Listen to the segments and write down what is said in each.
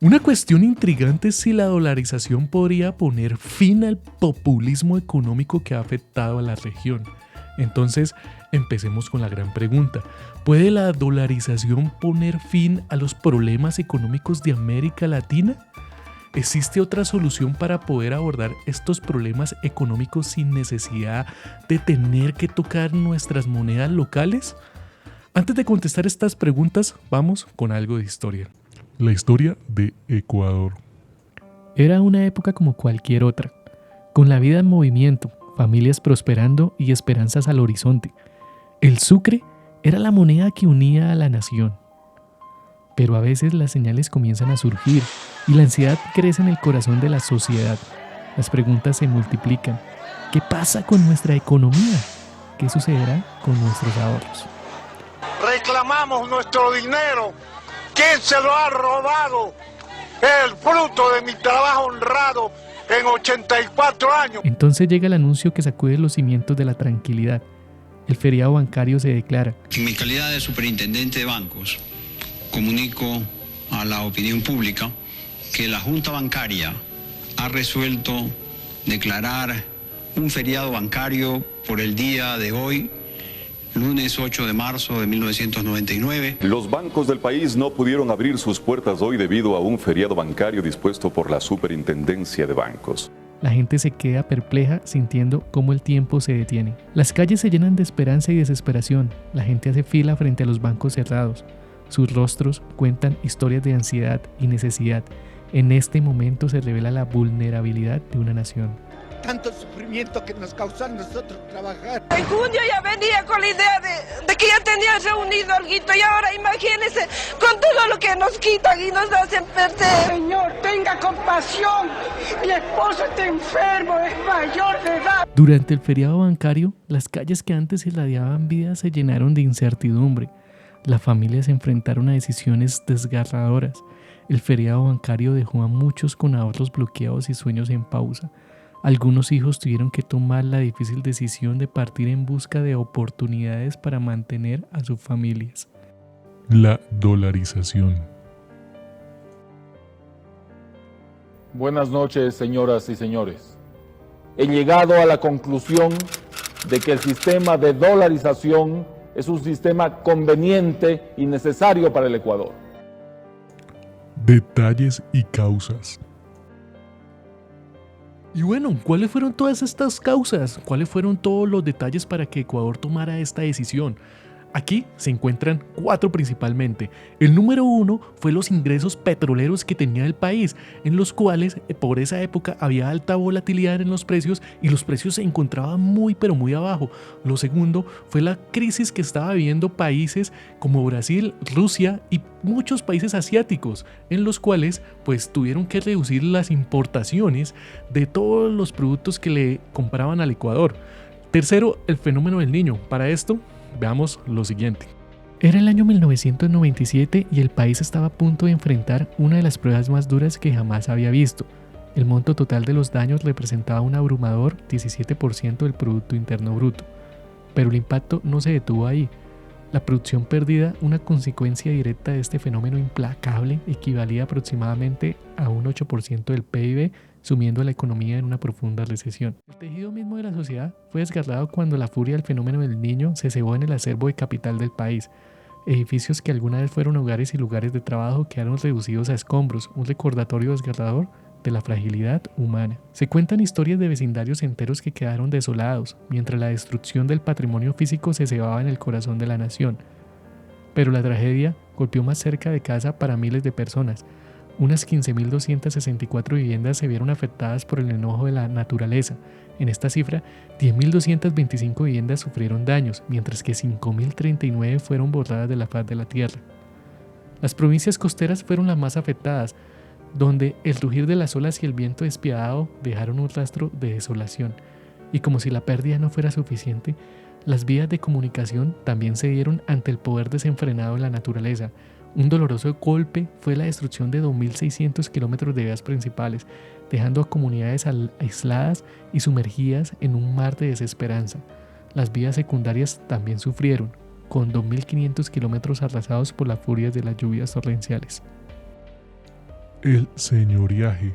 Una cuestión intrigante es si la dolarización podría poner fin al populismo económico que ha afectado a la región. Entonces, empecemos con la gran pregunta. ¿Puede la dolarización poner fin a los problemas económicos de América Latina? ¿Existe otra solución para poder abordar estos problemas económicos sin necesidad de tener que tocar nuestras monedas locales? Antes de contestar estas preguntas, vamos con algo de historia. La historia de Ecuador. Era una época como cualquier otra, con la vida en movimiento, familias prosperando y esperanzas al horizonte. El sucre era la moneda que unía a la nación. Pero a veces las señales comienzan a surgir y la ansiedad crece en el corazón de la sociedad. Las preguntas se multiplican. ¿Qué pasa con nuestra economía? ¿Qué sucederá con nuestros ahorros? Reclamamos nuestro dinero. ¿Quién se lo ha robado? El fruto de mi trabajo honrado en 84 años. Entonces llega el anuncio que sacude los cimientos de la tranquilidad. El feriado bancario se declara. En mi calidad de superintendente de bancos, comunico a la opinión pública que la Junta Bancaria ha resuelto declarar un feriado bancario por el día de hoy, lunes 8 de marzo de 1999. Los bancos del país no pudieron abrir sus puertas hoy debido a un feriado bancario dispuesto por la Superintendencia de Bancos. La gente se queda perpleja sintiendo cómo el tiempo se detiene. Las calles se llenan de esperanza y desesperación. La gente hace fila frente a los bancos cerrados. Sus rostros cuentan historias de ansiedad y necesidad. En este momento se revela la vulnerabilidad de una nación. Tanto sufrimiento que nos causó a nosotros trabajar. En junio ya venía con la idea de que ya tenía reunido alguito y ahora imagínense con todo lo que nos quitan y nos hacen perder. Señor, tenga compasión. Mi esposo está enfermo, es mayor de edad. Durante el feriado bancario, las calles que antes irradiaban vida se llenaron de incertidumbre. Las familias se enfrentaron a decisiones desgarradoras. El feriado bancario dejó a muchos con ahorros bloqueados y sueños en pausa. Algunos hijos tuvieron que tomar la difícil decisión de partir en busca de oportunidades para mantener a sus familias. La dolarización. Buenas noches, señoras y señores. He llegado a la conclusión de que el sistema de dolarización es un sistema conveniente y necesario para el Ecuador. Detalles y causas. Y bueno, ¿cuáles fueron todas estas causas? ¿Cuáles fueron todos los detalles para que Ecuador tomara esta decisión? Aquí se encuentran 4 principalmente. El número 1 fue los ingresos petroleros que tenía el país, en los cuales por esa época había alta volatilidad en los precios y los precios se encontraban muy pero muy abajo. Lo segundo fue la crisis que estaba viviendo países como Brasil, Rusia y muchos países asiáticos, en los cuales pues tuvieron que reducir las importaciones de todos los productos que le compraban al Ecuador. Tercero, el fenómeno del Niño. Para esto, veamos lo siguiente. Era el año 1997 y el país estaba a punto de enfrentar una de las pruebas más duras que jamás había visto. El monto total de los daños representaba un abrumador 17% del Producto Interno Bruto. Pero el impacto no se detuvo ahí. La producción perdida, una consecuencia directa de este fenómeno implacable, equivalía aproximadamente a un 8% del PIB, sumiendo a la economía en una profunda recesión. El tejido mismo de la sociedad fue desgarrado cuando la furia del fenómeno del Niño se cebó en el acervo de capital del país. Edificios que alguna vez fueron hogares y lugares de trabajo quedaron reducidos a escombros, un recordatorio desgarrador de la fragilidad humana. Se cuentan historias de vecindarios enteros que quedaron desolados, mientras la destrucción del patrimonio físico se cebaba en el corazón de la nación. Pero la tragedia golpeó más cerca de casa para miles de personas. Unas 15.264 viviendas se vieron afectadas por el enojo de la naturaleza. En esta cifra, 10.225 viviendas sufrieron daños, mientras que 5.039 fueron borradas de la faz de la tierra. Las provincias costeras fueron las más afectadas, donde el rugir de las olas y el viento despiadado dejaron un rastro de desolación. Y como si la pérdida no fuera suficiente, las vías de comunicación también se dieron ante el poder desenfrenado de la naturaleza. Un doloroso golpe fue la destrucción de 2.600 kilómetros de vías principales, dejando a comunidades aisladas y sumergidas en un mar de desesperanza. Las vías secundarias también sufrieron, con 2.500 kilómetros arrasados por las furias de las lluvias torrenciales. el señoriaje.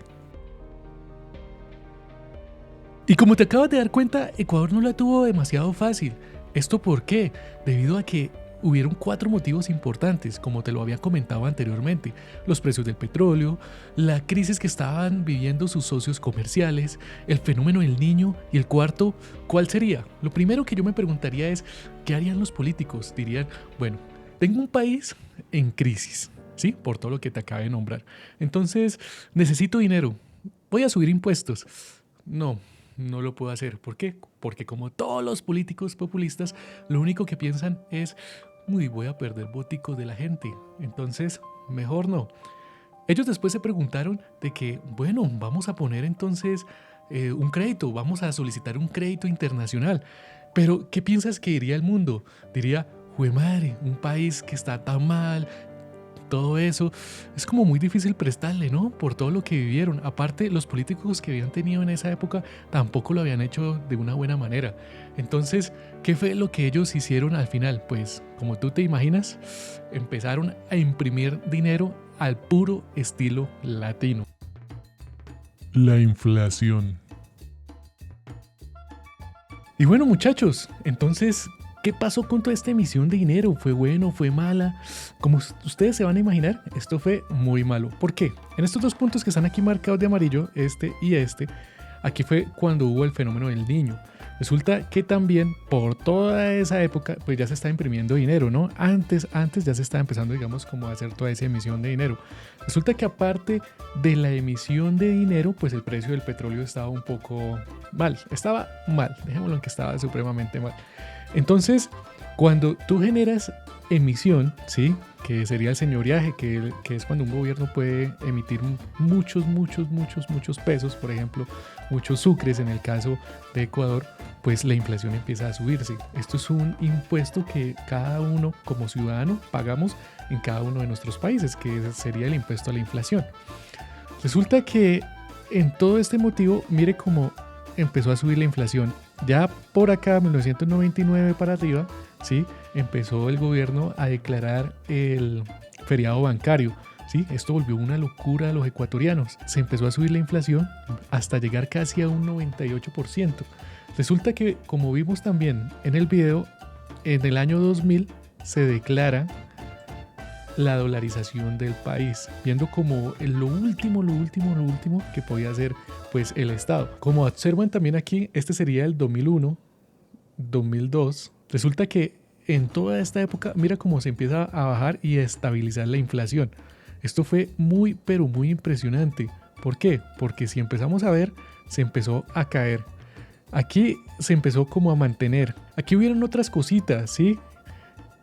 Y como te acabas de dar cuenta, Ecuador no la tuvo demasiado fácil. ¿Esto por qué? Debido a que hubieron 4 motivos importantes, como te lo había comentado anteriormente: los precios del petróleo, la crisis que estaban viviendo sus socios comerciales, el fenómeno del Niño, y el cuarto, ¿cuál sería? Lo primero que yo me preguntaría es, ¿qué harían los políticos? Dirían, bueno, tengo un país en crisis, ¿sí? Por todo lo que te acabé de nombrar. Entonces, necesito dinero, voy a subir impuestos. No lo puedo hacer. ¿Por qué? Porque como todos los políticos populistas, lo único que piensan es, voy a perder voticos de la gente, entonces mejor no. Ellos después se preguntaron de que, bueno, vamos a poner entonces un crédito, vamos a solicitar un crédito internacional. Pero, ¿qué piensas que diría el mundo? Diría, ¡jue madre! Un país que está tan mal, todo eso, es como muy difícil prestarle, ¿no? Por todo lo que vivieron. Aparte, los políticos que habían tenido en esa época tampoco lo habían hecho de una buena manera. Entonces, ¿qué fue lo que ellos hicieron al final? Pues, como tú te imaginas, empezaron a imprimir dinero al puro estilo latino. La inflación. Y bueno, muchachos, entonces, ¿qué pasó con toda esta emisión de dinero? ¿Fue bueno? ¿Fue mala? Como ustedes se van a imaginar, esto fue muy malo. ¿Por qué? En estos 2 puntos que están aquí marcados de amarillo, este y este, aquí fue cuando hubo el fenómeno del Niño. Resulta que también por toda esa época pues ya se está imprimiendo dinero, ¿no? Antes ya se está empezando, digamos, como a hacer toda esa emisión de dinero. Resulta que aparte de la emisión de dinero, pues el precio del petróleo estaba un poco mal. Estaba mal, dejémoslo en que estaba supremamente mal. Entonces, cuando tú generas emisión, ¿sí? Que sería el señoriaje, que es cuando un gobierno puede emitir muchos pesos, por ejemplo, muchos sucres en el caso de Ecuador, pues la inflación empieza a subirse. Esto es un impuesto que cada uno como ciudadano pagamos en cada uno de nuestros países, que sería el impuesto a la inflación. Resulta que en todo este motivo, mire cómo empezó a subir la inflación. Ya por acá, 1999 para arriba, ¿sí? Empezó el gobierno a declarar el feriado bancario, ¿sí? Esto volvió una locura a los ecuatorianos. Se empezó a subir la inflación hasta llegar casi a un 98%. Resulta que, como vimos también en el video, en el año 2000 se declara la dolarización del país, viendo como lo último que podía hacer pues el Estado. Como observan también aquí, este sería el 2001, 2002. Resulta que en toda esta época, mira cómo se empieza a bajar y a estabilizar la inflación. Esto fue muy, pero muy impresionante. ¿Por qué? Porque si empezamos a ver, se empezó a caer. Aquí se empezó como a mantener. Aquí hubieron otras cositas, ¿sí?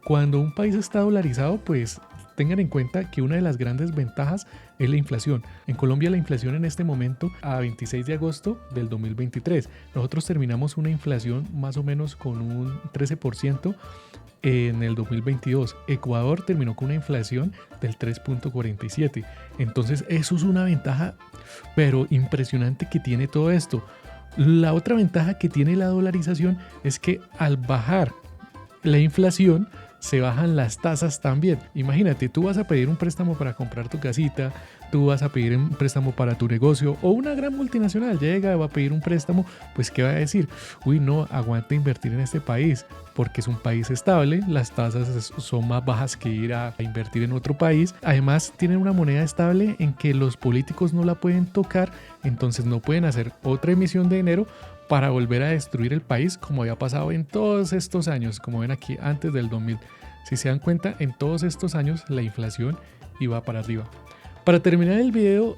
Cuando un país está dolarizado, pues tengan en cuenta que una de las grandes ventajas es la inflación. En Colombia la inflación en este momento, a 26 de agosto del 2023, nosotros terminamos una inflación más o menos con un 13% en el 2022. Ecuador terminó con una inflación del 3.47. Entonces eso es una ventaja, pero impresionante que tiene todo esto. La otra ventaja que tiene la dolarización es que al bajar la inflación, se bajan las tasas también. Imagínate, tú vas a pedir un préstamo para comprar tu casita, tú vas a pedir un préstamo para tu negocio, o una gran multinacional llega, va a pedir un préstamo, pues ¿qué va a decir? Uy, no, aguanta invertir en este país, porque es un país estable, las tasas son más bajas que ir a invertir en otro país. Además, tienen una moneda estable en que los políticos no la pueden tocar, entonces no pueden hacer otra emisión de dinero para volver a destruir el país, como había pasado en todos estos años, como ven aquí antes del 2000. Si se dan cuenta, en todos estos años la inflación iba para arriba. Para terminar el video,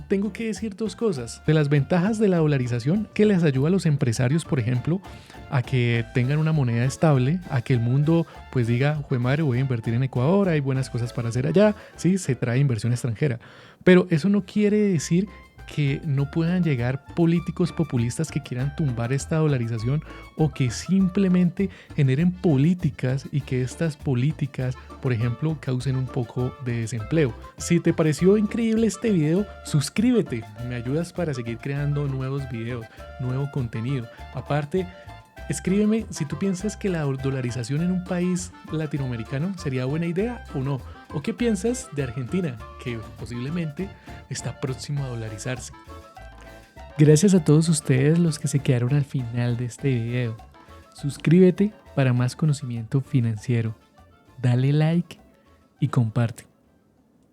tengo que decir 2 cosas. De las ventajas de la dolarización, que les ayuda a los empresarios, por ejemplo, a que tengan una moneda estable, a que el mundo pues diga, jue madre, voy a invertir en Ecuador, hay buenas cosas para hacer allá, ¿sí? Se trae inversión extranjera. Pero eso no quiere decir que no puedan llegar políticos populistas que quieran tumbar esta dolarización, o que simplemente generen políticas y que estas políticas, por ejemplo, causen un poco de desempleo. Si te pareció increíble este video, suscríbete, me ayudas para seguir creando nuevos videos, nuevo contenido. Aparte, escríbeme si tú piensas que la dolarización en un país latinoamericano sería buena idea o no. ¿O qué piensas de Argentina, que posiblemente está próximo a dolarizarse? Gracias a todos ustedes los que se quedaron al final de este video. Suscríbete para más conocimiento financiero. Dale like y comparte.